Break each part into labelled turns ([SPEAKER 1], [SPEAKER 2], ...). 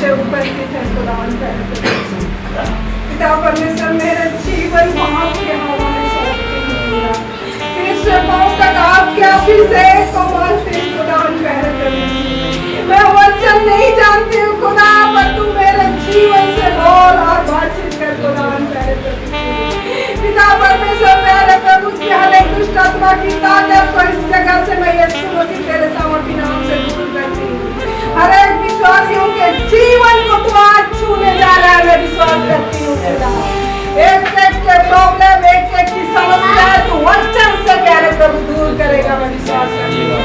[SPEAKER 1] से उपस्थित है खुदावन पिता परमेश्वर मेरे जीवन को आपके हवाले सौंपती हूँ। सिर से पांव तक आपके अभिषेक को मानती हूँ खुदावन मैं वचन नहीं जानती हूँ खुदा, पर तू मेरे जीवन से बोल और बातचीत कर खुदावन पिता परमेश्वर मेरे प्रभु की हर एक दुष्ट आत्मा की ताकत को इस जगह से मैं यीशु मसीह तेरे सामर्थी नाम से दूर करती हूँ। हर एक विश्वासियों के जीवन को तू आज छूने जा रहा है, मैं विश्वास करती हूँ खुदा। एक के प्रॉब्लम, एक की समस्या तू वचन से प्यारे प्रभु दूर करेगा, मैं विश्वास करती हूँ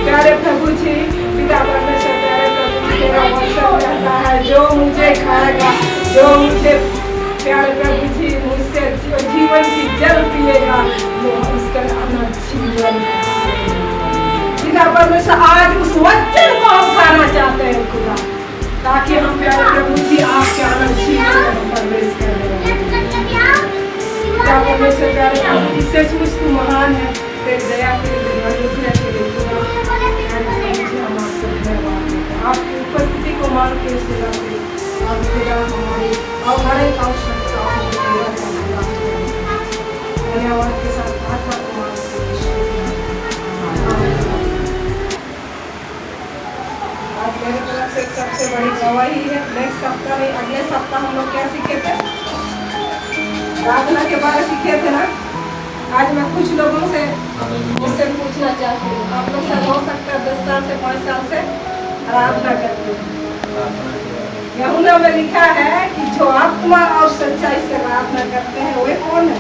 [SPEAKER 1] प्यारे प्रभु जी। पिता परमेश्वर प्यारे प्रभु जी तेरा वचन कहता है जो मुझे खाएगा, जो मुझे प्यारे प्रभु जी मुझसे जीवन की जल पिएगा वो उसका अपना जीवन पिता परमेश्वर आज उस वचन को हम खाना चाहते हैं खुदा, ताकि हम प्यारे प्रभु जी आपके आनंद जीवन में प्रवेश करें। पिता परमेश्वर प्यारे प्रभु जी सचमुच तू महान है, तेरी दया के लिए अनुग्रह के लिए खुदा हम आपको धन्यवाद देते हैं। आपकी उपस्थिति को मान के सेवा करें और खुदा हमारी और हर एक आवश्यकताओं को पूरा करना धन्यवाद के साथ आत्मा को मान आज मेरी तरफ से सबसे बड़ी गवाही है। नेक्स्ट सप्ताह नहीं, अगले सप्ताह हम लोग क्या सीखे थे? प्रार्थना के बारे सीखे थे ना। आज मैं कुछ लोगों से मुझसे पूछना चाहती हूँ, आप लोग सब हो सकता है 10 साल से 5 साल से प्रार्थना करते हैं। यूहन्ना में लिखा है कि जो आत्मा और सच्चाई से प्रार्थना करते हैं वे कौन है?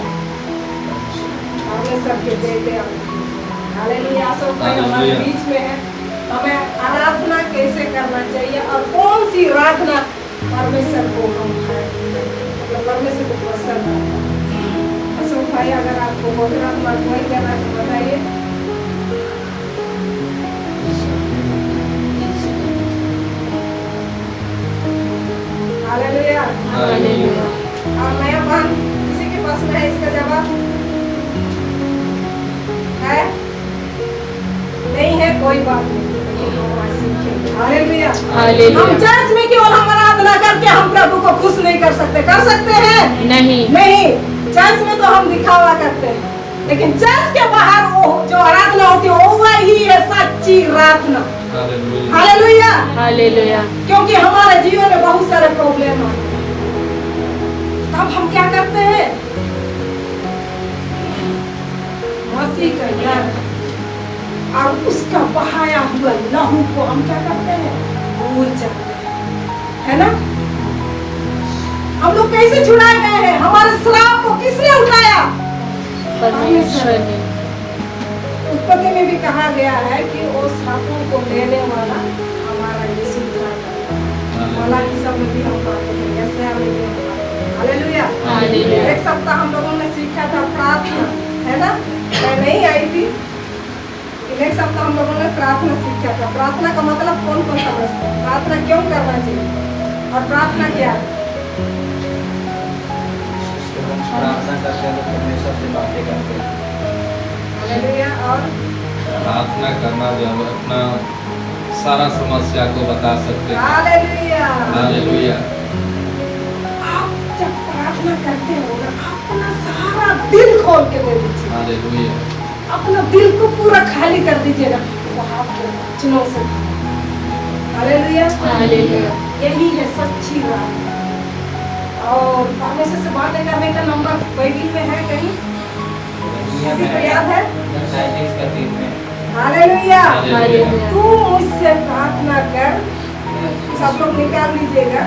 [SPEAKER 1] हमें सबके बेटे हालेलुया। सब भाई हमारे बीच में है। हमें आराधना कैसे करना चाहिए और कौन सी आराधना परमेश्वर को हम मतलब परमेश्वर को पसंद है। अशोक भाई अगर आपको आराधना कोई करना तो बताइए। Hallelujah hallelujah. और नया बहन किसी के पास में है इसका जवाब है? नहीं है, कोई बात नहीं। Hallelujah hallelujah. हम चर्च में केवल हम आराधना करके हम प्रभु को खुश नहीं कर सकते। कर सकते हैं? नहीं। चर्च में तो हम दिखावा करते हैं, लेकिन चर्च के बाहर वो जो आराधना होती है वो वही है सच्ची आराधना। Hallelujah hallelujah. क्योंकि हमारे जीवन में बहुत सारे प्रॉब्लम आते हैं, तब हम क्या करते हैं? मसीह का दर्द और उसका बहाया हुआ लहू को हम क्या करते हैं? भूल जाते हैं, है ना? हम लोग कैसे छुड़ाए गए हैं? हमारे श्राप को किसने उठाया? परमेश्वर ने। उत्पत्ति में भी कहा गया है कि वो श्रापों को लेने वाला हमारा यीशु था। वाला की सब में भी हम पाते हैं, ऐसे हमें भी हम पाते हैं। Hallelujah hallelujah. एक सप्ताह हम लोगों ने सीखा था प्रार्थना, है ना? मैं नहीं आई थी। एक सप्ताह हम लोगों ने प्रार्थना सीखा था। प्रार्थना का मतलब कौन कौन समझता है? प्रार्थना क्यों करना चाहिए और प्रार्थना क्या है?
[SPEAKER 2] प्रार्थना करते हैं तो परमेश्वर से बातें करते हैं।
[SPEAKER 1] हालेलुया। और
[SPEAKER 3] प्रार्थना करना जो है अपना सारा समस्या को बता सकते हैं।
[SPEAKER 1] Hallelujah
[SPEAKER 3] hallelujah.
[SPEAKER 1] आप जब प्रार्थना करते हो ना, अपना सारा दिल खोल के दे दीजिए।
[SPEAKER 3] हालेलुया।
[SPEAKER 1] अपना दिल को पूरा खाली कर दीजिएगा वहाँ के वचनों से। Hallelujah hallelujah. यही है सच्ची बात। और परमेश्वर से बातें करने का नंबर बाइबल में है कहीं? किसी को याद है? Hallelujah hallelujah. तू मुझसे प्रार्थना कर, सब लोग निकाल लीजिएगा।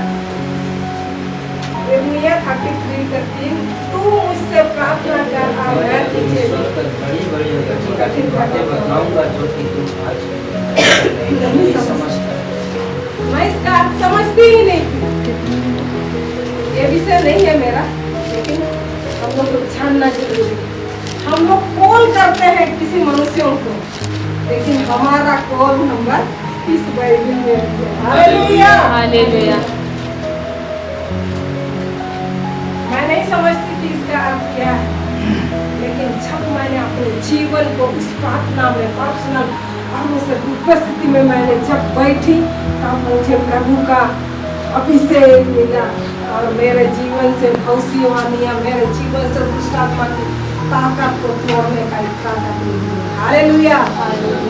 [SPEAKER 1] यिर्मयाह 33:3 तू मुझसे प्रार्थना कर और मैं तुझे बड़ी बातें बताऊंगा जो कि तू आज नहीं समझता। मैं इसका अर्थ समझती ही नहीं। ये विषय नहीं है मेरा, लेकिन हम लोग को जानना जरूरी है। हम लोग कॉल करते हैं किसी मनुष्यों को, लेकिन हमारा कॉल नंबर इस बाइबल में है। Hallelujah hallelujah. मैं नहीं समझती कि इसका अर्थ क्या है, लेकिन जब मैंने अपने जीवन को उस प्रार्थना में पर्सनल और उस उपस्थिति में मैंने जब बैठी, तब मुझे प्रभु का अभिषेक मिला और मेरे जीवन से भविष्यवाणियां, मेरे जीवन से दुष्ट आत्मा की ताकत को तोड़ने का ताकत मिली। हालेलुया।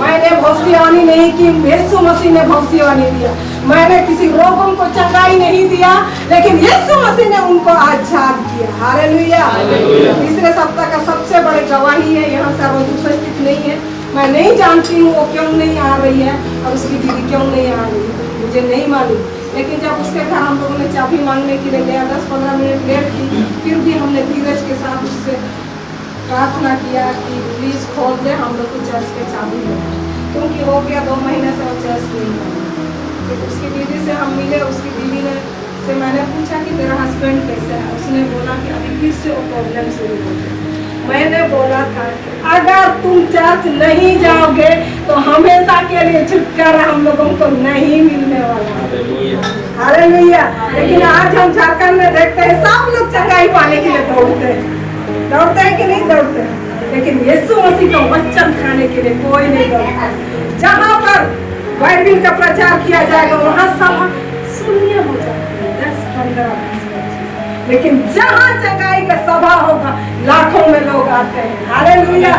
[SPEAKER 1] मैंने भविष्यवाणी नहीं की, यीशु मसीह ने भविष्यवाणी दिया। मैंने किसी रोगों को चंगाई नहीं दिया, लेकिन यीशु मसीह ने उनको आजाद किया। हालेलुया। तीसरे सप्ताह का सबसे बड़ी गवाही है, यहाँ से उपस्थित नहीं है। मैं नहीं जानती हूँ वो क्यों नहीं आ रही है और उसकी दीदी क्यों नहीं आ रही है, मुझे नहीं मालूम। लेकिन जब उसके घर हम लोगों ने चाबी मांगने के लिए गया, 10-15 मिनट लेट की, फिर भी हमने धीरज के साथ उससे प्रार्थना किया कि प्लीज़ खोल दे, हम लोग को चर्च के चाबी दे, क्योंकि हो गया 2 महीने से वो चर्च नहीं है। तो उसकी दीदी से हम मिले, उसकी दीदी ने से मैंने पूछा कि तेरा हस्बैंड कैसे है। उसने बोला कि अभी फिर से वो प्रॉब्लम शुरू हो गई। मैंने बोला था अगर तुम चर्च नहीं जाओगे तो हमेशा के लिए छुटकारा हम लोगों को नहीं मिलने वाला। हालेलुया। लेकिन आज हम झारखंड में देखते हैं सब लोग चंगाई पाने के लिए दौड़ते हैं कि नहीं दौड़ते हैं, लेकिन यीशु मसीह का वचन खाने के लिए कोई नहीं दौड़ता। जहाँ पर बाइबिल का प्रचार किया जाएगा वहाँ सभा शून्य हो जाती है, 10-15-20, लेकिन जहाँ चंगाई का सभा होगा लाखों में लोग आते हैं। हालेलुया।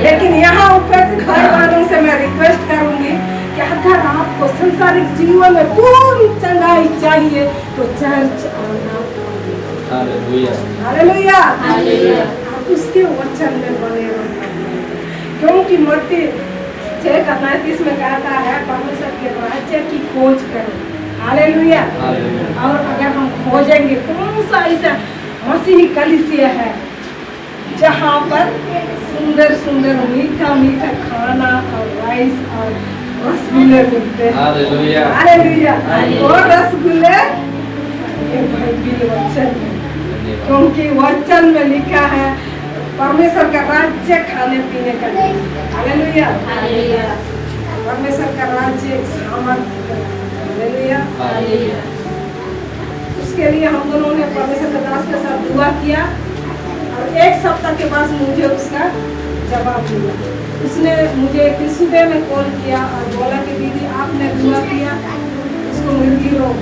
[SPEAKER 1] लेकिन यहाँ उपस्थित भाई बहनों से मैं रिक्वेस्ट करूंगी कि अगर आपको संसारिक जीवन में पूर्ण चंगाई चाहिए तो चर्च आना। हालेलुया। हालेलुया। आप उसके वचन में बने रहना, क्योंकि मत्ती 6:35 में कहता है परमेश्वर के राज्य की खोज करो। हालेलुया। और अगर हम खोजेंगे कौन सा ऐसा मसीही कलीसिया है जहाँ पर सुंदर सुंदर मीठा मीठा खाना और राइस और रसगुल्ले मिलते हैं। हालेलुया। हालेलुया। और रसगुल्ले बाइबिल वचन में, क्योंकि वचन में लिखा है परमेश्वर का राज्य खाने पीने का। हालेलुया। परमेश्वर का राज्य एक सामर्थ्य। हालेलुया। उसके लिए हम दोनों ने परमेश्वर के दास के साथ दुआ किया और 1 सप्ताह के बाद मुझे उसका जवाब मिला। उसने मुझे फिर सुबह में कॉल किया और बोला कि दीदी आपने दुआ किया, उसको मिर्गी रोग,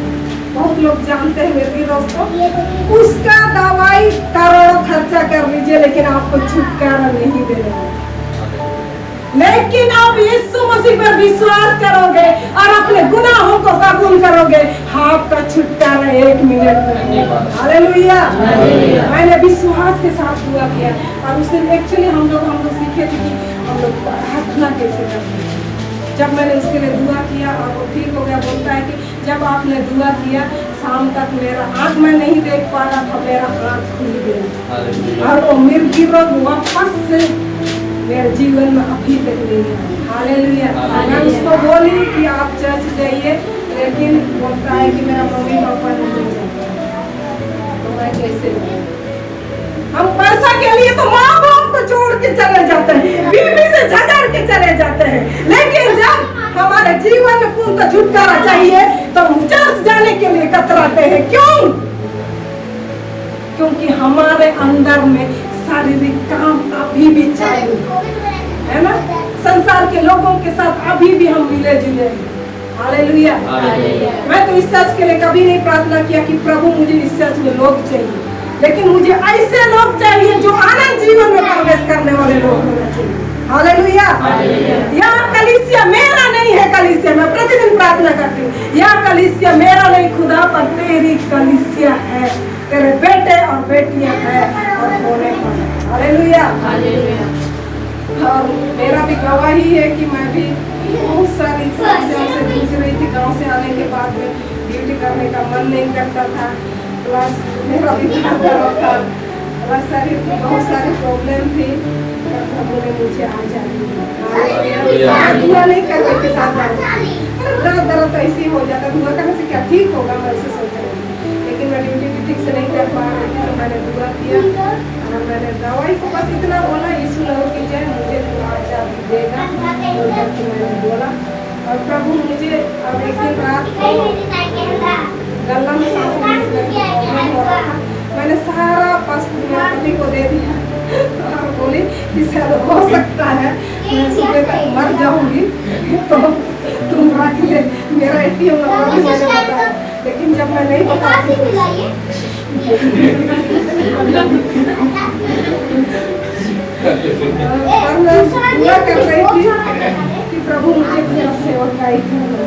[SPEAKER 1] बहुत लोग जानते हैं मिर्गी रोग को, उसका दवाई करोड़ों खर्चा कर लीजिए लेकिन आपको छुटकारा नहीं देगा। लेकिन आप यीशु मसीह पर विश्वास करोगे और अपने गुनाहों को कबूल करोगे, आपका छुटकारा 1 मिनट में। हालेलुया। मैंने विश्वास के साथ दुआ किया और उस दिन एक्चुअली हम लोग सीखे थे कि हम लोग प्रार्थना कैसे करते हैं। जब मैंने उसके लिए दुआ किया और वो ठीक हो गया, बोलता है कि जब आपने दुआ किया शाम तक मेरा आँख में नहीं देख पा रहा था, मेरा आँख खुल गया और वो मिर्गी रोग वापस से मेरे जीवन में अभी तक नहीं है। हालेलुया। मैं उसको बोली कि आप चर्च जाइए, लेकिन बोलता है कि मेरा मम्मी पापा नहीं जाते, तो मैं कैसे जाऊँ? हम पैसा के लिए तो माँ बाप को छोड़ के चले जाते हैं, बीवी से झगड़ के चले जाते हैं, लेकिन जब हमारे जीवन में पूर्ण छुटकारा चाहिए तो हम चर्च जाने के लिए कतराते हैं। क्यों? क्योंकि हमारे अंदर में शारीरिक काम अभी भी चालू है ना, संसार के लोगों के साथ अभी भी हम मिले जुले हैं। हालेलुया। मैं तो इस चर्च के लिए कभी नहीं प्रार्थना किया कि प्रभु मुझे इस चर्च में लोग चाहिए, लेकिन मुझे ऐसे लोग चाहिए जो आनंद जीवन में प्रवेश करने वाले लोग होने चाहिए। हालेलुया। यह कलीसिया मेरा नहीं है, कलीसिया मैं प्रतिदिन प्रार्थना करती हूँ, यह कलीसिया मेरा नहीं खुदा पर तेरी कलीसिया है, तेरे बेटे और बेटियां हैं और होने पर। हालेलुया। और मेरा भी गवाही है कि मैं भी बहुत सारी समस्याओं से जूझ रही थी। गांव से आने के बाद में ड्यूटी करने का मन नहीं करता था, प्लस मेरा भी दर्द था, प्लस बहुत सारी प्रॉब्लम थी। प्रभु ने मुझे दुआ नहीं करने के साथ दर्द ऐसे हो जाता, दुआ करने से क्या ठीक होगा, मैं ऐसे सोच रही थी। लेकिन मैं ड्यूटी भी ठीक से नहीं कर पा रही थी, तो मैंने दुआ किया और मैंने दवाई को बस इतना बोला, यीशु लहू की जय, मुझे तू आजादी देगा, और करके मैंने बोला। और प्रभु मुझे अब एक दिन रात को गला में सांस लेने हो रहा था, मैंने सारा पासपोर्ट मेरे पति को दे दिया और बोली कि शायद हो सकता है मैं सुबह तक मर जाऊंगी, तो तुम रख ले, मेरा ATM नंबर भी मैंने बताया, लेकिन जब मैं नहीं बताती और मैं दुआ कर रही थी कि प्रभु मुझे तेरा सेवकाई करना,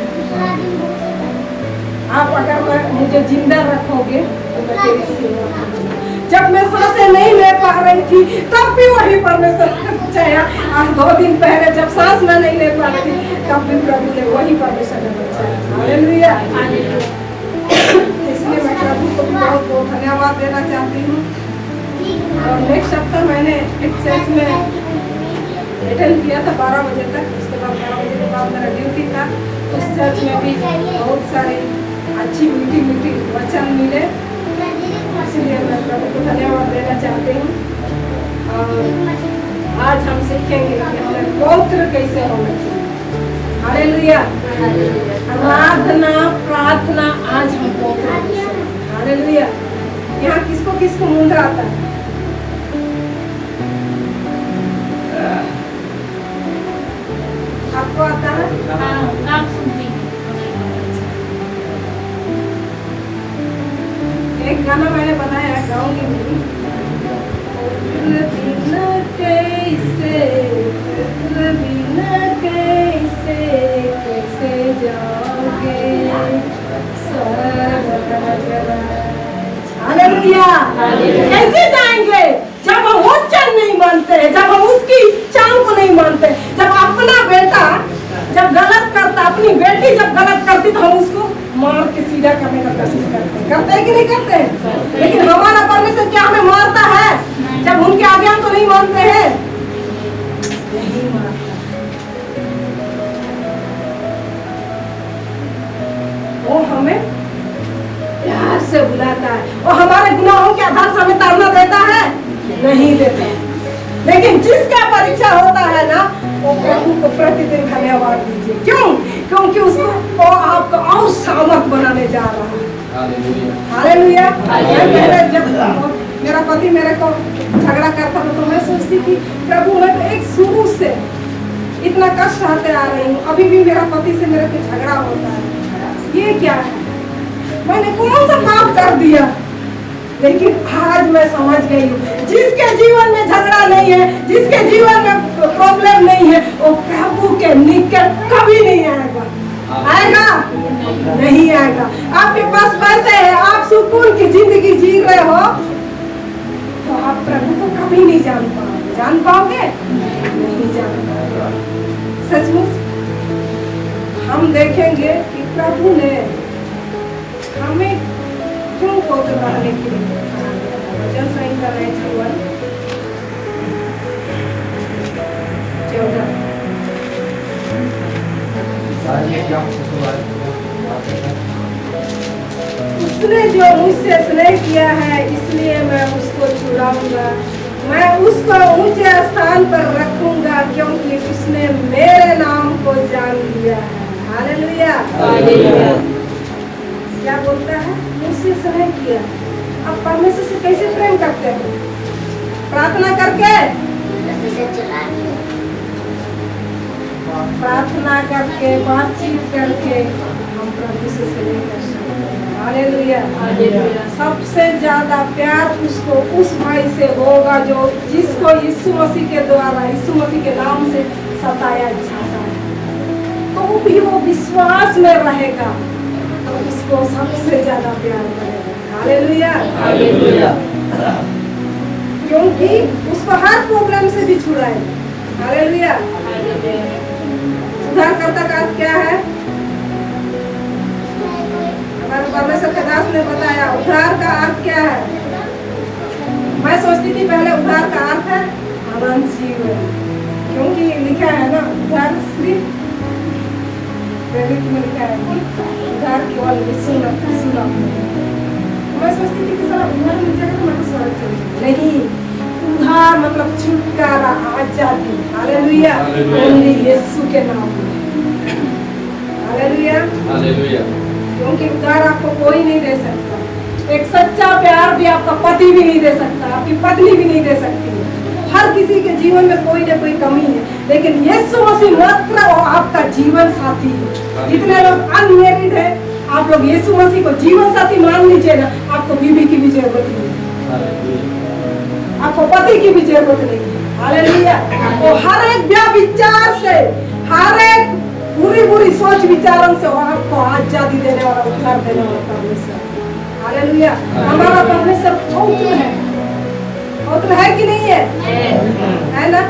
[SPEAKER 1] आप अगर मुझे जिंदा रखोगे तो मैं तेरी सेवा करूंगा। जब मैं सांसें नहीं ले पा रही थी तब भी वही परमेश्वर ने बचाया। आज 2 दिन पहले जब सांस मैं नहीं ले पा रही थी तब भी प्रभु ने वही परमेश्वर ने बचाया। हालेलुया। इसलिए मैं प्रभु को बहुत बहुत धन्यवाद देना चाहती हूँ। और नेक्स्ट हफ्ता मैंने एक चर्च में अटेंड किया था 12 बजे तक, उसके बाद 12 बजे के बाद मेरा ड्यूटी था। उस चर्च में भी बहुत सारे अच्छी मीठी वचन मिले, इसलिए मैं प्रभु को धन्यवाद देना चाहती हूँ। और आज हम सीखेंगे कि हमें पवित्र कैसे होना चाहिए। हालेलुया। आराधना प्रार्थना आज हम पवित्र कैसे हों। हालेलुया। यहाँ किसको किसको मुंडा आता है? आपको आता है?
[SPEAKER 4] नाम सुनती हूँ।
[SPEAKER 1] एक गाना मैंने बनाया, गाऊंगी भी। बिना कैसे कैसे जाओगे हालेलुया। कैसे जाएंगे जब हम वचन नहीं मानते, जब हम उसकी इच्छाओं को नहीं मानते। जब अपना बेटा जब गलत करता, अपनी बेटी जब गलत करती तो हम उसको मार के सीधा करने का कोशिश करते हैं कि नहीं करते हैं? लेकिन हमारा परमेश्वर क्या हमें मारता है जब उनके आज्ञा को नहीं मानते हैं? नहीं मारता। वो हमें प्यार से बुलाता है। वो हमारे गुनाहों के आधार से हमें ताड़ना देता है? नहीं देता। लेकिन जिसका परीक्षा होता है ना, वो प्रभु को प्रतिदिन धन्यवाद दीजिए। क्यों? क्योंकि उसको वो आपको और सामर्थ बनाने जा रहा है। हालेलुया। पहले जब मेरा पति मेरे को झगड़ा करता था तो मैं सोचती थी प्रभु मैं तो एक शुरू से इतना कष्ट सहते आ रही हूँ, अभी भी मेरा पति से मेरे को झगड़ा होता है, ये क्या है? मैंने कौन सा पाप कर दिया? लेकिन आज मैं समझ गई हूँ, जिसके जीवन में झगड़ा नहीं है, जिसके जीवन में प्रॉब्लम नहीं है, वो प्रभु के निकट कभी नहीं आएगा। आएगा? नहीं आएगा। आपके पास पैसे है, आप सुकून की जिंदगी जी रहे हो, तो आप प्रभु को कभी नहीं जान पाओगे। जान पाओगे? नहीं जान पाओगे। सचमुच हम देखेंगे कि प्रभु ने हमें क्यों पवित्र रहने के लिए वचन संहिता 91 14 उसने जो मुझसे स्नेह किया है इसलिए मैं उसको छुड़ाऊंगा, मैं उसको ऊंचे स्थान पर रखूंगा, क्योंकि उसने मेरे नाम को जान लिया है। हालेलुया। क्या बोलता है? मुझसे स्नेह किया। अब परमेश्वर से कैसे प्रेम करते हैं? प्रार्थना करके, प्रार्थना करके, बातचीत करके हम प्रभु से स्नेह कर सकते हैं। हालेलुया। सबसे ज्यादा प्यार उसको उस भाई से होगा जो जिसको यीशु मसीह के द्वारा, यीशु मसीह के नाम से सताया जाता है, तो भी वो विश्वास में रहेगा तो उसको सबसे ज्यादा प्यार करेगा। हालेलुया। क्योंकि उसको हर प्रॉब्लम से भी छुड़ाएगा। हालेलुया। उद्धारकर्ता का अर्थ क्या है? हमारे परमेश्वर के दास ने बताया उद्धार का अर्थ क्या है। मैं सोचती थी पहले उद्धार का अर्थ है अनंत जीवन, क्योंकि लिखा है ना उद्धार सिर्फ में लिखा है उद्धार केवल यीशु नाम। मैं सोचती थी कि सारा उद्धार मिल जाएगा तो मैं तो स्वर्ग चली जाऊंगी। नहीं, उद्धार मतलब छुटकारा, आजादी। हालेलुया। ओनली यीशु के नाम में। हालेलुया। क्योंकि उद्धार आपको कोई नहीं दे सकता। एक सच्चा प्यार भी आपका पति भी नहीं दे सकता, आपकी पत्नी भी नहीं दे सकती। हर किसी के जीवन में कोई ना कोई कमी है, लेकिन यीशु मसीह मात्र वो आपका जीवन साथी है। जितने लोग अनमैरिड है, आप लोग यीशु मसीह को जीवन साथी मान लीजिए ना, आपको बीवी की भी जरूरत नहीं है, आपको पति की भी जरूरत नहीं है। हालेलुया। वो हर एक व्यभिचार से, हर एक बुरी बुरी सोच विचारों से वो आपको आजादी देने वाला, उद्धार देने वाला परमेश्वर। हालेलुया। हमारा परमेश्वर पवित्र है, पवित्र है कि नहीं है? है ना?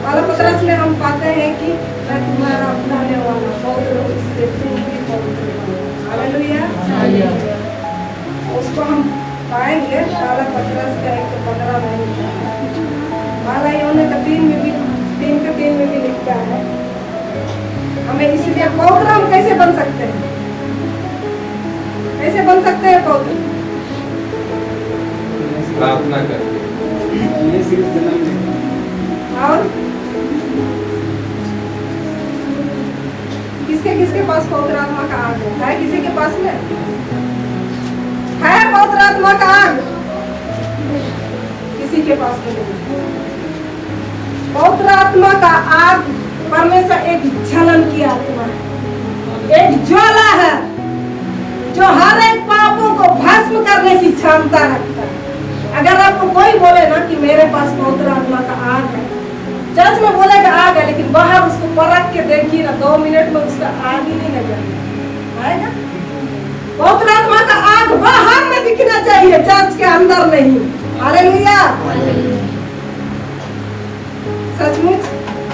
[SPEAKER 1] वाला पत्रस में हम पाते हैं कि मैं तुम्हारा उद्धारने वाला पवित्र हूं, इसलिए तुम भी पवित्र हो। हालेलुया। उसको हम पाएंगे वाला पत्रस का 1:15 में वाला यूहन्ना का 3 में भी 3 में भी लिखा है। हमें इसलिए पवित्र हम कैसे बन सकते हैं? कैसे बन सकते हैं पवित्र?
[SPEAKER 3] प्रार्थना करके।
[SPEAKER 1] और किसके पास पवित्र आत्मा का आग है? किसी के पास में है पवित्र आत्मा का आग? किसी के पास में नहीं। पवित्र आत्मा का आग परमेश्वर एक जलन की आत्मा है, एक ज्वाला है जो हर एक पापों को भस्म करने की क्षमता रखता है। अगर आपको कोई बोले ना कि मेरे पास पवित्र आत्मा का आग है, चर्च में बोलेगा आग है, लेकिन बाहर उसको परख के देखिए ना, 2 मिनट में उसका आग ही नहीं लगेगा, आएगा? पवित्र आत्मा का आग बाहर में दिखना चाहिए, चर्च के अंदर नहीं। हालेलुया। सचमुच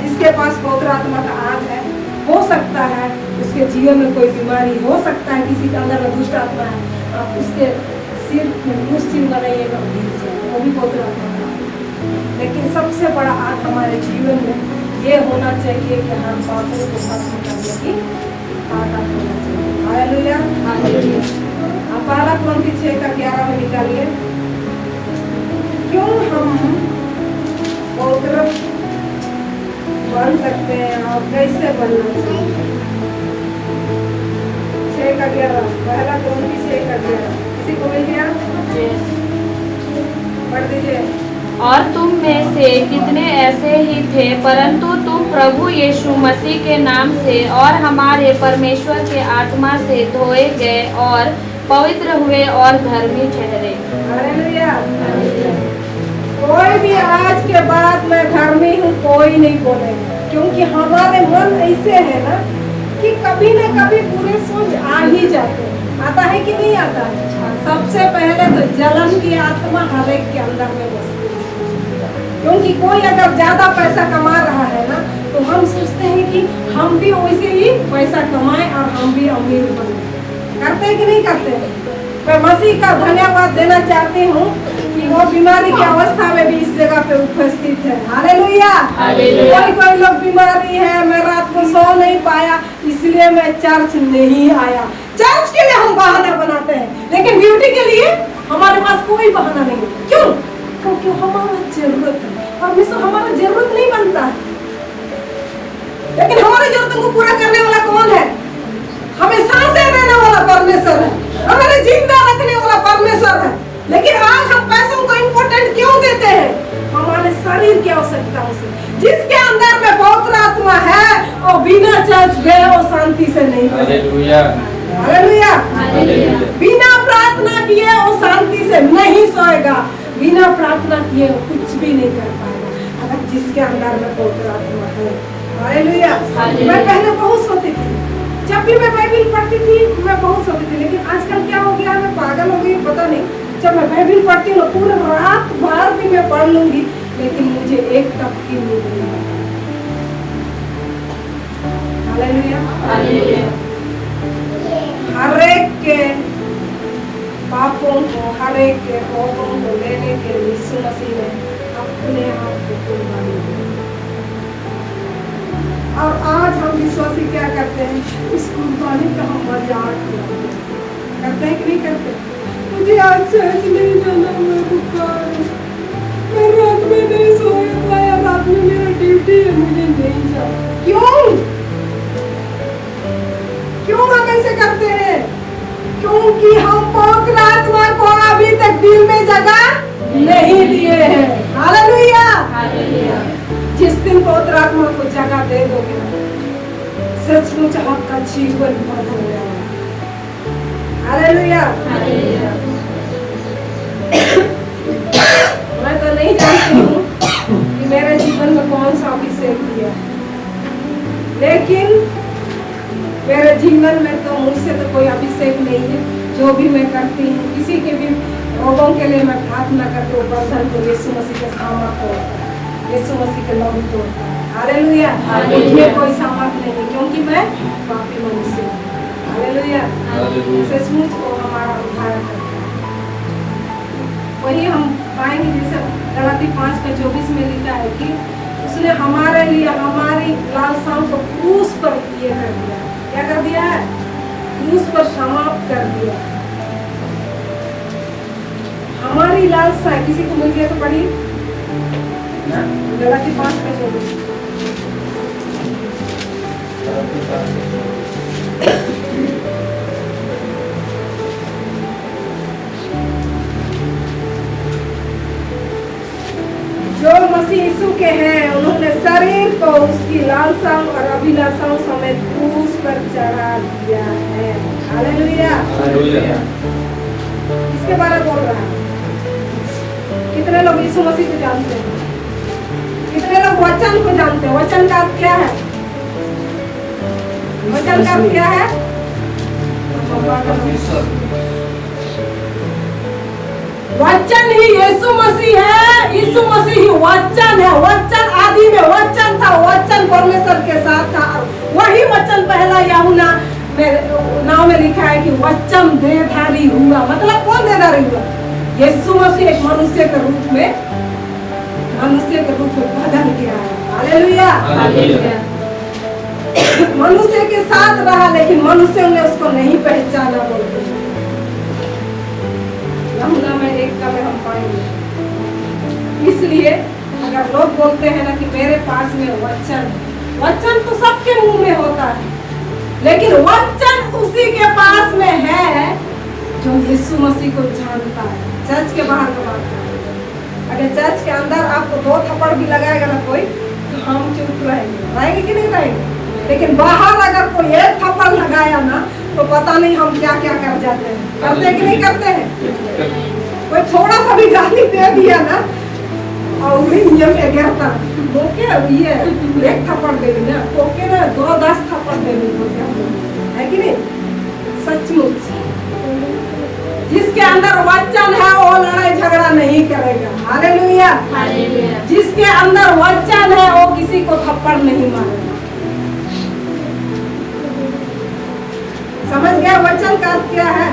[SPEAKER 1] जिसके पास पवित्र आत्मा का आग है, हो सकता है उसके जीवन में कोई बीमारी, हो सकता है किसी के अंदर में दुष्ट आत्मा है, आप उसके सिर में मुस्लिम बनाइएगा, वो भी पवित्र आत्मा का आग। लेकिन सबसे बड़ा आग हमारे जीवन में ये होना चाहिए कि हम पापों को भस्म करने की ताकत होना चाहिए। हालेलुया। आप पहला कुरिन्थी 6:11 में निकालिए, क्यों हम पवित्र बन सकते हैं और कैसे बनना चाहिए? 6:11 पहला कुरिन्थी 6:11 किसी को मिल गया? पढ़ दीजिए।
[SPEAKER 4] और तुम में से कितने ऐसे ही थे, परंतु तुम प्रभु यीशु मसीह के नाम से और हमारे परमेश्वर के आत्मा से धोए गए और पवित्र हुए और धर्मी ठहरे।
[SPEAKER 1] हालेलुया। कोई भी आज के बाद मैं धर्मी हूँ कोई नहीं बोलेगा, क्योंकि हमारे मन ऐसे है ना कि कभी न कभी बुरे सोच आ ही जाते हैं। आता है कि नहीं आता है? सबसे पहले तो जलन की आत्मा हर एक के अंदर में बसती है, क्योंकि कोई अगर ज्यादा पैसा कमा रहा है ना, तो हम सोचते हैं कि हम भी वैसे ही पैसा कमाएं और हम भी अमीर बने। करते हैं कि नहीं करते? मैं मसीह का धन्यवाद देना चाहती हूँ कि वो बीमारी की अवस्था में भी इस जगह पे उपस्थित है। हालेलुया। कोई लोग बीमारी है, मैं रात को सो नहीं पाया इसलिए मैं चर्च नहीं आया। चर्च के लिए हम बहाना बनाते हैं, लेकिन ड्यूटी के लिए हमारे पास कोई बहाना नहीं। क्यों? क्योंकि हमारा जरूरत है, परमेश्वर हमारा जरूरत नहीं बनता है, लेकिन हमारी जरूरतों को पूरा करने वाला कौन है? हमें सांसें देने वाला परमेश्वर है, हमें जिंदा रखने वाला परमेश्वर है। लेकिन आज हम पैसों को इम्पोर्टेंट क्यों देते हैं? हमारे शरीर की आवश्यकता से। जिसके अंदर में पवित्र आत्मा है और बिना चर्च गए वो शांति से नहीं
[SPEAKER 3] हालेलुया।
[SPEAKER 1] हालेलुया। बिना प्रार्थना किए वो शांति से नहीं सोएगा, बिना प्रार्थना किए वो कुछ भी नहीं कर पाएगा, अगर जिसके अंदर में पवित्र आत्मा है। हालेलुया। मैं पहले बहुत सोती थी, जब भी मैं बाइबिल पढ़ती थी मैं बहुत सोती थी, लेकिन आजकल क्या हो गया, मैं पागल हो गई पता नहीं। जब मैं बाइबिल पढ़ती हूँ पूरा रात भर भी मैं पढ़ लूंगी, लेकिन मुझे एक तक की नींद नहीं आती। हालेलुया। हर एक के पापों को, हर एक के रोगों को लेने के लिए यीशु मसीह ने अपने आप को कुर्बानी दी। और आज हम विश्वासी क्या करते हैं? इस कुर्बानी का हम मजाक करते हैं कि नहीं करते? मुझे आज चर्च नहीं जाना, मैं बुखार हूं, मैं रात में नहीं सोया पाया, रात में मेरा ड्यूटी है, मुझे नहीं जाना। क्यों? क्यों हम ऐसे करते हैं? क्योंकि हम पवित्र आत्मा को अभी तक दिल में जगह नहीं दिए हैं। हालेलुया।
[SPEAKER 4] हालेलुया।
[SPEAKER 1] जिस दिन पवित्र आत्मा को जगह दे दोगे सचमुच आपका जीवन बदल जाएगा। हालेलुया।
[SPEAKER 4] हालेलुया।
[SPEAKER 1] मैं तो नहीं जानती हूँ कि मेरे जीवन में कौन सा अभिषेक दिया, लेकिन मेरे जीवन में तो मुझसे तो कोई अभिषेक नहीं है। जो भी मैं करती हूँ, किसी के भी रोगों के लिए मैं प्रार्थना करती हूँ, बंधन को यीशु मसीह के सामर्थ्य होता है, यीशु मसीह के लहू तोड़ता है। हालेलुया। मुझमें कोई सामर्थ्य नहीं, क्योंकि मैं पापी मनुष्य हूँ। हालेलुया। सचमुच वो हमारा उद्धार करता है। वही हम पाएंगे जैसे गलाती 5:24 में लिखा है कि उसने हमारे लिए हमारी लालसाओं को क्रूस पर ये कर दिया। क्या कर दिया है? क्रूस पर समाप्त कर दिया। हमारी लालसा किसी को मिल गया तो पढ़ी गलाती 5:24। जो मसीह यीशु के हैं उन्होंने शरीर को उसकी लालसाओं और अभिलाषाओं समेत क्रूस पर चढ़ा दिया है। हालेलुया। इसके बारे में बोल रहा है। कितने लोग यीशु मसीह को जानते हैं? कितने लोग वचन को जानते हैं? वचन का अर्थ क्या है? वचन का अर्थ क्या है? वचन ही यीशु मसीह है। यीशु मसीह ही वचन है। वचन आदि में वचन था, वचन परमेश्वर के साथ था। वही वचन पहला यूहन्ना नाम में लिखा है कि वचन देहधारी हुआ। मतलब कौन देहधारी हुआ? यीशु मसीह एक मनुष्य के रूप में बदल गया है। हालेलुया। मनुष्य के साथ रहा, लेकिन मनुष्य ने उसको नहीं पहचाना। बोलते यूहन्ना में 1 का में हम पाएंगे। इसलिए अगर लोग बोलते हैं ना कि मेरे पास में वचन तो सबके मुंह में होता है, लेकिन वचन उसी के पास में है जो यीशु मसीह को जानता है। चर्च के बाहर का बात है। अगर चर्च के अंदर आपको 2 थप्पड़ भी लगाएगा ना कोई, तो हम चुप रहेंगे कि नहीं रहेंगे। लेकिन बाहर अगर कोई 1 थप्पड़ लगाया ना, तो पता नहीं हम क्या क्या कर जाते हैं। करते कि नहीं करते हैं? कोई थोड़ा सा भी गाली दे दिया ना और में गिरता ओके ये 1 थप्पड़ दे दी ना, ओके ना 2-10 थप्पड़ दे दी है कि नहीं? सचमुच जिसके अंदर वचन है वो लड़ाई झगड़ा नहीं करेगा। हालेलुया। जिसके अंदर वचन है वो किसी को थप्पड़ नहीं मारेगा। समझ गया वचन का अर्थ क्या है?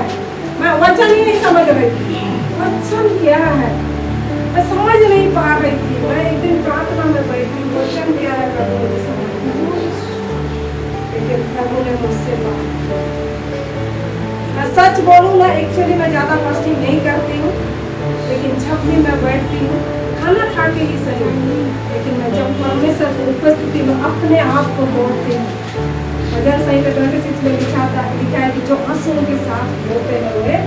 [SPEAKER 1] मैं वचन ही नहीं समझ रही थी। वचन क्या है मैं समझ नहीं पा रही थी। मैं एक दिन प्रार्थना में बैठी, वचन क्या है लेकिन प्रभु ने मुझसे मैं सच बोलूँ ना, एक्चुअली मैं ज्यादा फास्टिंग नहीं करती हूँ, लेकिन जब भी मैं बैठती हूँ खाना खा के ही सही, लेकिन मैं जब परमेश्वर की उपस्थिति में अपने आप को तोड़ती हूँ। भजन संहिता 26 में लिखा है कि जो आंसुओं के साथ रोते हैं वे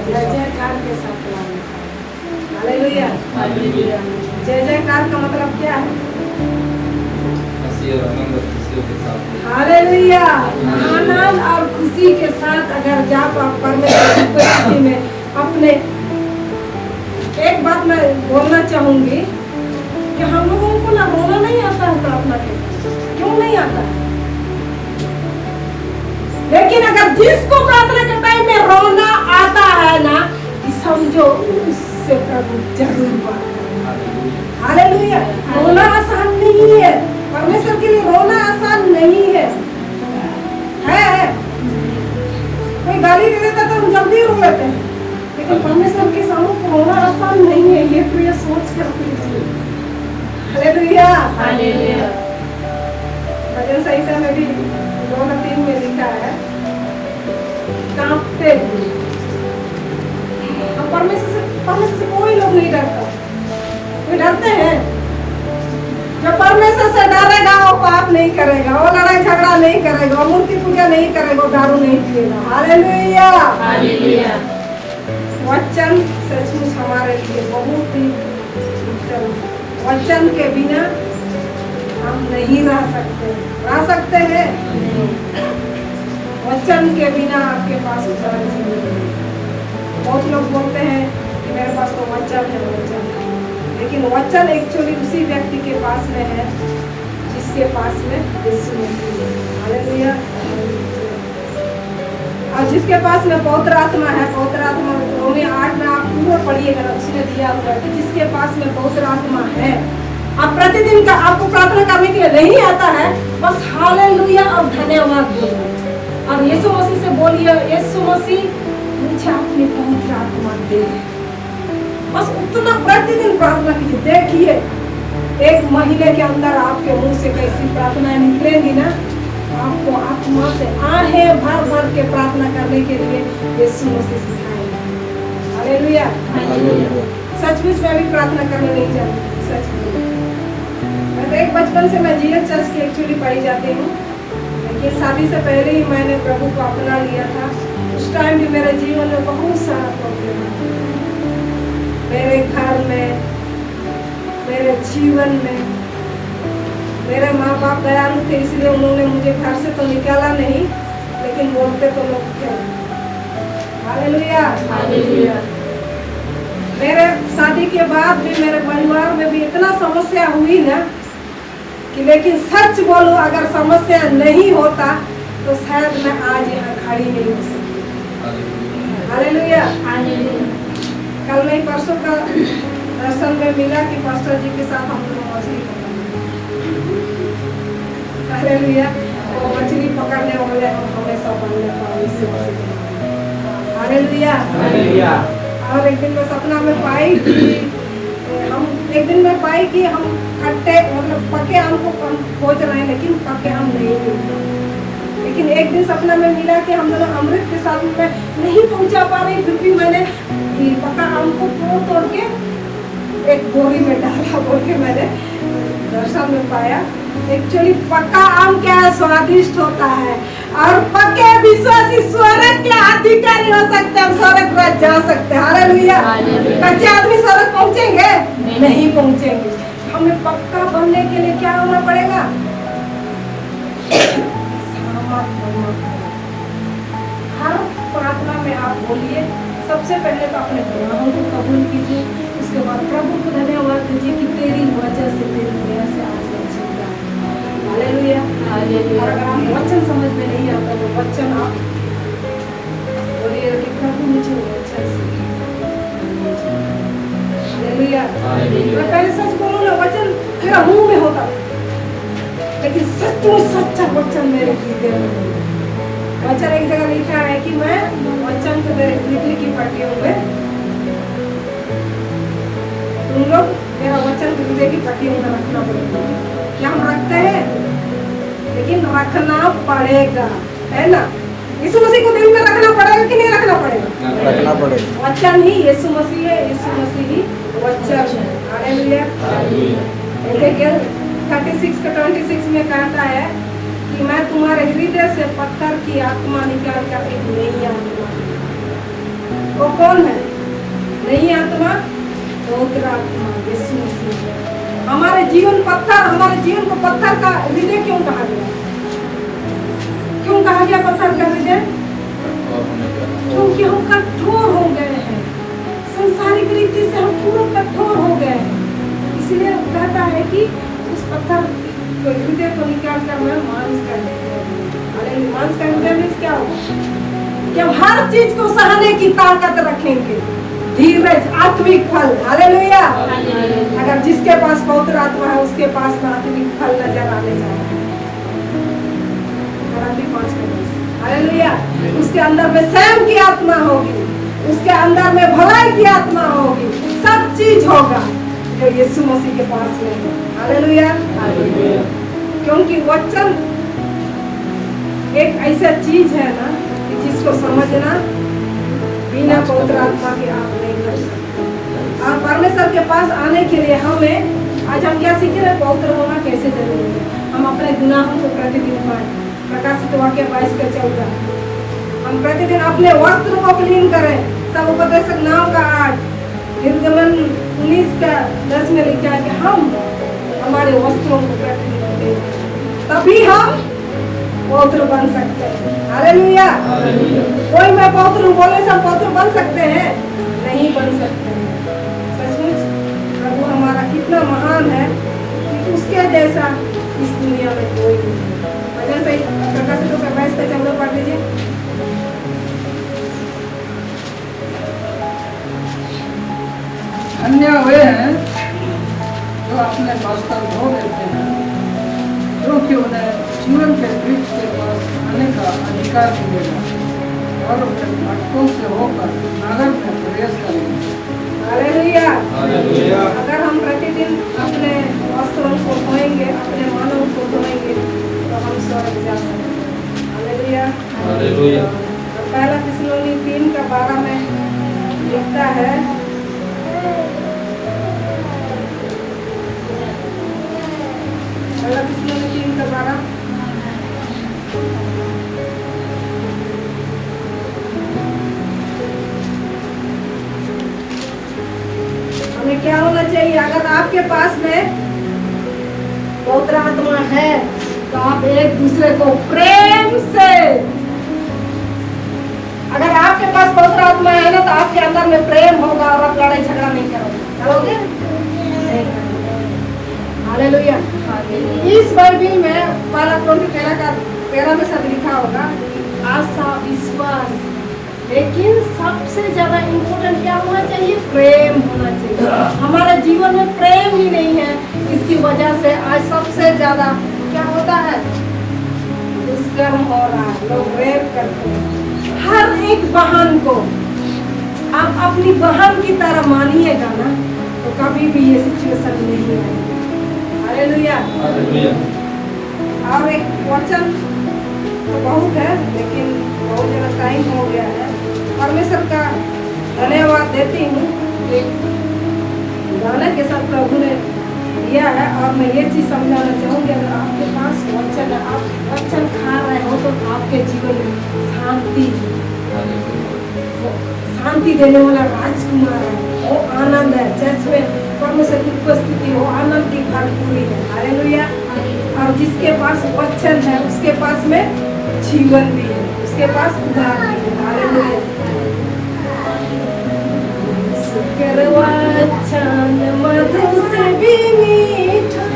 [SPEAKER 1] जय जयकार के साथ। हालेलुया। जय जयकार का मतलब क्या है? हालेलुया। आनंद और खुशी के साथ अगर जा परमेश्वर की उपस्थिति में अपने। एक बात मैं बोलना चाहूंगी कि हम लोगों को ना रोना नहीं आता है प्रार्थना के। क्यों नहीं आता? लेकिन अगर जिसको प्रार्थना के टाइम में रोना आता है ना, समझो उससे प्रभु जरूर बात करेगा। हालेलुया। रोना आसान नहीं है, परमेश्वर के लिए रोना आसान नहीं है। कोई गाली दे देता तो हम जल्दी रो लेते हैं, लेकिन परमेश्वर के सामने रोना आसान नहीं है। ये प्रिय सोच कर हालेलुया। हालेलुया। भजन संहिता में भी 2-3 में लिखा है कांपते हुए। हम परमेश्वर से कोई लोग नहीं डरता। कोई डरते हैं? जो परमेश्वर से डरेगा वो पाप नहीं करेगा, वो लड़ाई झगड़ा नहीं करेगा, मूर्ति पूजा नहीं करेगा, दारू नहीं पिएगा। हालेलुया।
[SPEAKER 4] हालेलुया।
[SPEAKER 1] वचन सचमुच हमारे लिए बहुत ही उत्तम। वचन के बिना हम नहीं रह सकते हैं। वचन के बिना आपके पास उतार नहीं है। बहुत लोग बोलते हैं कि मेरे पास तो वचन है, लेकिन वचन एक्चुअली उसी व्यक्ति के पास में है जिसके पास में यीशु मसीह है। हालेलुया। और जिसके पास में पवित्र आत्मा है, पवित्र आत्मा रोमी 8 में आप पूरा पढ़िएगा, उसने दिया हुआ है कि जिसके पास में पवित्र आत्मा है, अब प्रतिदिन का आपको प्रार्थना करने के लिए नहीं आता है, बस हालेलुया और धन्यवाद बोलिए और यीशु मसीह से बोलिए, यीशु मसीह मुझे अपनी पवित्र आत्मा दे। बस उतना प्रतिदिन प्रार्थना कीजिए। देखिए एक महीने के अंदर आपके मुंह से कैसी प्रार्थनाएं निकलेंगी ना, आपको आत्मा से आहें भर भर के प्रार्थना करने के लिए यीशु मसीह सिखाएंगे। हालेलुया। सचमुच मैं भी प्रार्थना करने नहीं जानती, सचमुच। मैं तो एक बचपन से मैं जीएस चर्च की एक्चुअली पढ़ी जाती हूँ, लेकिन शादी से पहले ही मैंने प्रभु को अपना लिया था। उस टाइम भी मेरे जीवन में बहुत सारा प्रॉब्लम था, मेरे घर में, मेरे जीवन में। मेरे माँ बाप दयालु थे, इसलिए उन्होंने मुझे घर से तो निकाला नहीं, लेकिन बोलते तो लोग थे। हालेलुया।
[SPEAKER 4] हालेलुया।
[SPEAKER 1] मेरे शादी के बाद भी मेरे परिवार में भी इतना समस्या हुई ना कि, लेकिन सच बोलो अगर समस्या नहीं होता तो शायद मैं आज यहाँ खड़ी नहीं हो सकती। हालेलुया।
[SPEAKER 4] हालेलुया।
[SPEAKER 1] कल मैं परसों का दर्शन में मिला कि पास्टर जी के साथ हम लोग मछली पकड़े। हालेलुया। वो मछली पकड़ने वाले हम हमेशा बनने पाए। हालेलुया।
[SPEAKER 2] हालेलुया।
[SPEAKER 1] और एक दिन मैं सपना में पाई कि हम खट्टे मतलब पके आम को खोज रहे हैं, लेकिन पके आम नहीं मिलते। लेकिन एक दिन सपना में मिला कि हम दोनों अमृत के साथ में नहीं पहुंचा पा रही, फिर भी मैंने पका आम को तोड़ के एक बोरी में डाला बोल के मैंने दर्शन में पाया। एक्चुअली पका आम क्या है, स्वादिष्ट होता है, और पके विश्वासी स्वर्ग के अधिकारी हो सकते हैं, स्वर्ग में जा सकते हैं। हालेलुया। कच्चे आदमी स्वर्ग पहुंचेंगे? नहीं पहुंचेंगे। हमें पक्का बनने के लिए क्या होना पड़ेगा? हर प्रार्थना में आप बोलिए, सबसे पहले तो अपने गुनाहों को कबूल कीजिए, उसके बाद प्रभु को धन्यवाद दीजिए कि तेरी वजह से, तेरी दया से आज मैं जिंदा हूं। हालेलुया। और अगर आप वचन समझ में नहीं आता तो वचन आप बोलिए कि प्रभु मुझे वचन से। हालेलुया। मैं पहले सच बोलूं ना, वचन मेरा मुंह में होता, लेकिन सचमुच सच्चा वचन मेरे हृदय में। वचन एक जगह लिखा है कि मैं वचन को मेरे हृदय की पट्टियों में, तुम लोग मेरा वचन हृदय की पट्टियों में रखना पड़ेगा। क्या हम रखते हैं? लेकिन रखना पड़ेगा, है ना? यीशु मसीह को दिल में रखना पड़ेगा कि नहीं रखना पड़ेगा?
[SPEAKER 2] रखना पड़ेगा।
[SPEAKER 1] वचन ही यीशु मसीह है, यीशु मसीह ही वचन है। हालेलुया। 36:26 में कहता है कि मैं तुम्हारे हृदय से पत्थर की आत्मा निकाल कर एक नई आत्मा। वो कौन है नई आत्मा? पवित्र आत्मा, यीशु मसीह। हमारे जीवन को पत्थर का हृदय क्यों कहा गया? क्यों कहा गया पत्थर का हृदय? क्योंकि हम कठोर हो गए हैं, संसारिक रीति से हम पूरा कठोर हो गए हैं। इसलिए कहता है कि उस पत्थर हृदय को निकाल कर मैं मांस कर देता। मांस का हृदय में क्या होगा? कि हम हर चीज को सहने की ताकत रखेंगे, धीरज, आत्मिक फल। हालेलुया। अगर जिसके पास पवित्र आत्मा है उसके पास में आत्मिक फल नजर आने जाएगा। हालेलुया। उसके अंदर में स्वयं की आत्मा होगी, उसके अंदर में भलाई की आत्मा होगी, सब चीज होगा जो यीशु मसीह के पास में है। हालेलुया। क्योंकि वचन एक ऐसा चीज है ना कि जिसको समझना बिना पवित्र आत्मा के आप नहीं कर सकते। और परमेश्वर के पास आने के लिए हमें आज हम क्या सीखे? पवित्र होना कैसे जरूरी है। हम अपने गुनाहों को प्रतिदिन पाए, वाक्य 22 का 14। हम प्रतिदिन अपने वस्त्र को क्लीन करें। सब उपदेशक 9 का 8, निर्गमन 19 का 10 में लिखा है कि हम हमारे वस्त्रों को प्रतिदिन दें, तभी हम पवित्र बन सकते हैं। हालेलुया। कोई मैं पवित्र हूँ बोलने से हम पवित्र बन सकते हैं? नहीं बन सकते। सचमुच प्रभु हमारा कितना महान है कि उसके जैसा इस दुनिया में कोई नहीं। वजह से प्रकाशितों का 22 का 14 पढ़ लीजिए।
[SPEAKER 5] धन्य वे हैं जो अपने वस्त्र धो लेते हैं, क्योंकि उन्हें जीवन के वृक्ष के पास आने का अधिकार मिलेगा और उनके भटकों से होकर नगर में प्रवेश करेंगे।
[SPEAKER 1] हालेलुया।
[SPEAKER 3] हालेलुया।
[SPEAKER 1] अगर हम प्रतिदिन अपने वस्त्रों को धोएंगे, अपने मानव को धोएंगे, तो हम स्वर्ग जा सकते हैं। हालेलुया।
[SPEAKER 3] हालेलुया।
[SPEAKER 1] और पहला थिस्सलुनी 3 का 12 में लिखता है, पहला थिस्सलुनी 3 का 12, हमें क्या होना चाहिए? अगर आपके पास में पवित्र आत्मा है तो आप एक दूसरे को प्रेम से, अगर आपके पास पवित्र आत्मा है ना, तो आपके अंदर में प्रेम होगा और आप लड़ाई झगड़ा नहीं करोगे। नहीं करोगे। हालेलुया। इस बाइबिल में पहला कोरिन्थियों का 13 में सब लिखा होगा, आशा, विश्वास, लेकिन सबसे ज्यादा इम्पोर्टेंट क्या होना चाहिए? प्रेम होना चाहिए। हमारे जीवन में प्रेम ही नहीं है, इसकी वजह से आज सबसे ज्यादा क्या होता है? दुष्कर्म हो रहा है, लोग रेप करते हैं। हर एक बहन को आप अपनी बहन की तरह मानिएगा ना, तो कभी भी ये सिचुएशन नहीं आएगी। हालेलुया।
[SPEAKER 3] हालेलुया।
[SPEAKER 1] और एक वचन तो बहुत है, लेकिन बहुत ज़्यादा टाइम हो गया है। परमेश्वर का धन्यवाद देती हूँ कि गाने के साथ प्रभु ने दिया है। और मैं ये चीज़ समझाना चाहूँगी, अगर आपके पास वचन है, आप वचन खा रहे हो, तो आपके जीवन में शांति देने वाला राजकुमार है, वो आनंद है। चर्च में परमेश्वर की उपस्थिति हो, आनंद की भरपूरी है। हालेलुया। और जिसके पास वचन है उसके पास में जीवन भी है, उसके पास उद्धार भी है। हालेलुया। शुक्र वचन मधु से भी मीठा।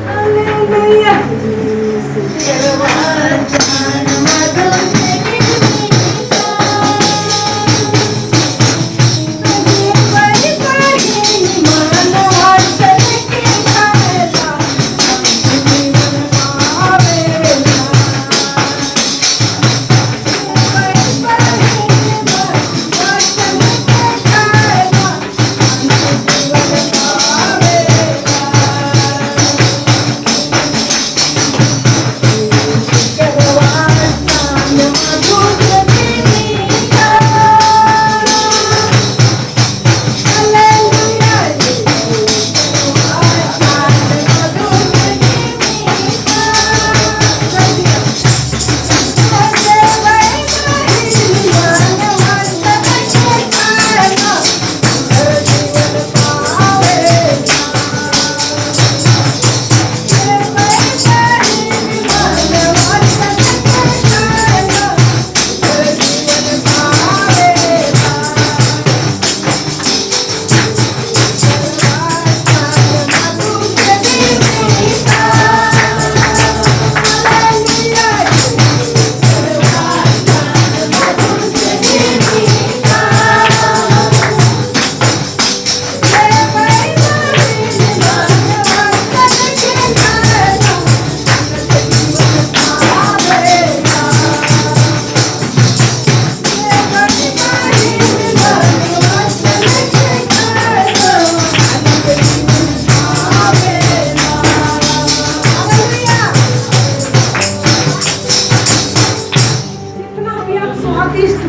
[SPEAKER 1] हालेलुया। शुक्र वचन मधु से भी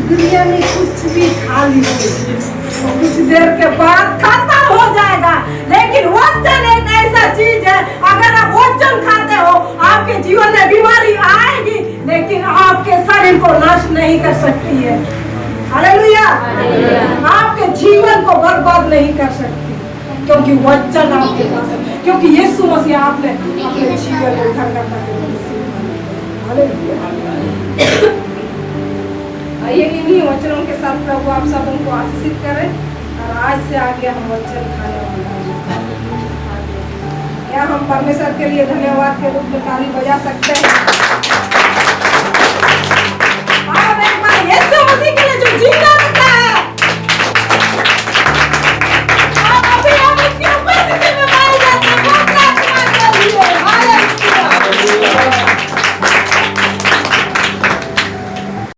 [SPEAKER 1] बिरयानी कुछ भी खा लीजिए, कुछ देर के बाद खत्म हो जाएगा। लेकिन वचन एक ऐसा चीज है, अगर आप वचन खाते हो, आप नहीं कर सकती है। हालेलुया। आपके जीवन को बर्बाद नहीं कर सकती, क्योंकि वचन आपके पास है, क्योंकि यीशु मसीह आपने अपने जीवन को उद्धारकर्ता के रूप में स्वीकार किया। हालेलुया। आइए इन्हीं वचनों के साथ प्रभु आप सब उनको आशीषित करें, और आज से आगे हम वचन खाने वाले हैं। क्या हम परमेश्वर के लिए धन्यवाद के रूप में ताली बजा सकते हैं?